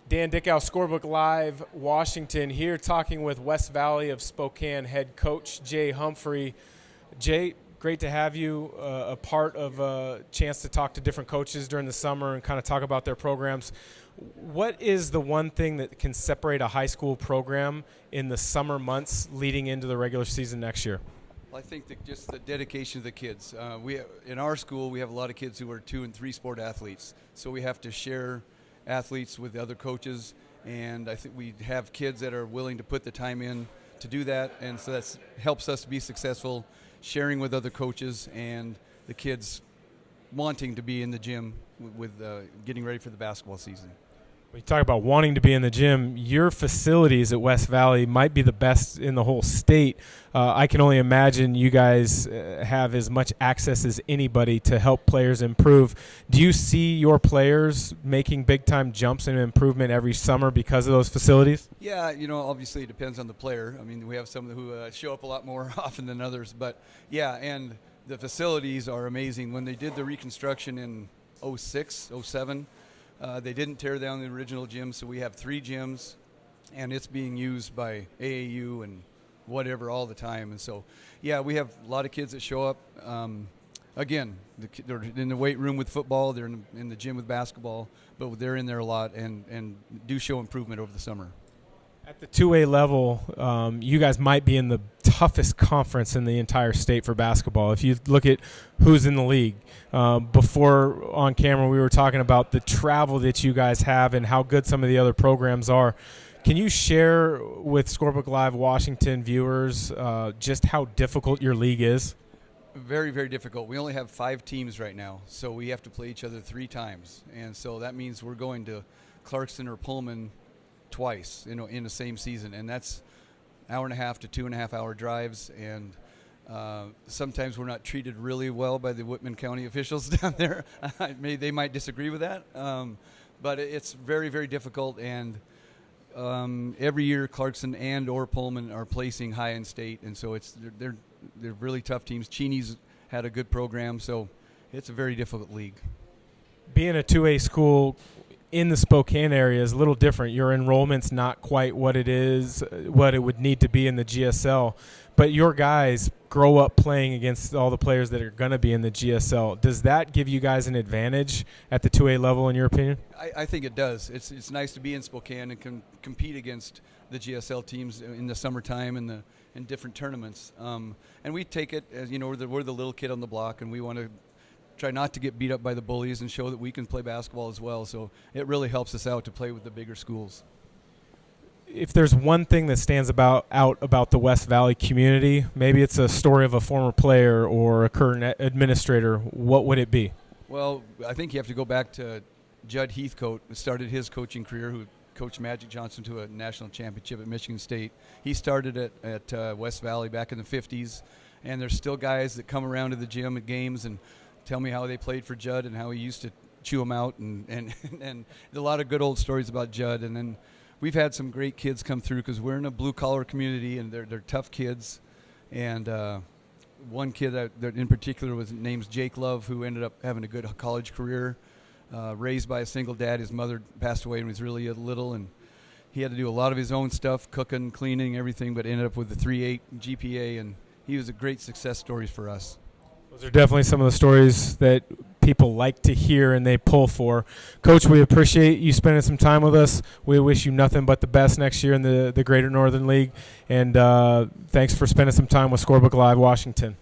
Dan Dickau, Scorebook Live, Washington, here talking with West Valley of Spokane head coach Jay Humphrey. Jay, great to have you a part of a chance to talk to different coaches during the summer and kind of talk about their programs. What is the one thing that can separate a high school program in the summer months leading into the regular season next year? Well, I think that just the dedication of the kids. In our school, we have a lot of kids who are 2- and 3-sport athletes, so we have to share athletes with other coaches, and I think we have kids that are willing to put the time in to do that, and so that helps us be successful, sharing with other coaches and the kids wanting to be in the gym with getting ready for the basketball season. When you talk about wanting to be in the gym, your facilities at West Valley might be the best in the whole state. I can only imagine you guys have as much access as anybody to help players improve. Do you see your players making big-time jumps and improvement every summer because of those facilities? Yeah, obviously it depends on the player. I mean, we have some who show up a lot more often than others. But, yeah, and the facilities are amazing. When they did the reconstruction in 06, 07, they didn't tear down the original gym, so we have 3 gyms, and it's being used by AAU and whatever all the time. And so, yeah, we have a lot of kids that show up. Again, they're in the weight room with football, they're in the gym with basketball, but they're in there a lot and do show improvement over the summer. At the 2A level, you guys might be in the toughest conference in the entire state for basketball. If you look at who's in the league, before on camera we were talking about the travel that you guys have and how good some of the other programs are. Can you share with Scorebook Live Washington viewers just how difficult your league is? Very, very difficult. We only have 5 teams right now, so we have to play each other 3 times. And so that means we're going to Clarkston or Pullman twice, in the same season, and that's 1.5 to 2.5 hour drives, and sometimes we're not treated really well by the Whitman County officials down there. They might disagree with that, but it's very, very difficult, and every year Clarkson and or Pullman are placing high in state, and so they're really tough teams. Cheney's had a good program, so it's a very difficult league. Being a 2A school in the Spokane area is a little different. Your enrollment's not quite what it would need to be in the GSL, but your guys grow up playing against all the players that are going to be in the GSL. Does that give you guys an advantage at the 2A level, in your opinion? I think it does. It's nice to be in Spokane and compete against the GSL teams in the summertime and in different tournaments. And we take it as, we're the little kid on the block, and we want to try not to get beat up by the bullies and show that we can play basketball as well. So it really helps us out to play with the bigger schools. If there's one thing that stands out about the West Valley community, maybe it's a story of a former player or a current administrator, what would it be? Well, I think you have to go back to Judd Heathcote, who started his coaching career, who coached Magic Johnson to a national championship at Michigan State. He started at West Valley back in the 50s, and there's still guys that come around to the gym at games and tell me how they played for Judd and how he used to chew them out, and a lot of good old stories about Judd. And then we've had some great kids come through because we're in a blue-collar community, and they're tough kids. And one kid that in particular was named Jake Love, who ended up having a good college career, raised by a single dad. His mother passed away when he was really little, and he had to do a lot of his own stuff, cooking, cleaning, everything, but ended up with a 3.8 GPA, and he was a great success story for us. Those are definitely some of the stories that people like to hear and they pull for. Coach, we appreciate you spending some time with us. We wish you nothing but the best next year in the Greater Northern League. And thanks for spending some time with Scorebook Live Washington.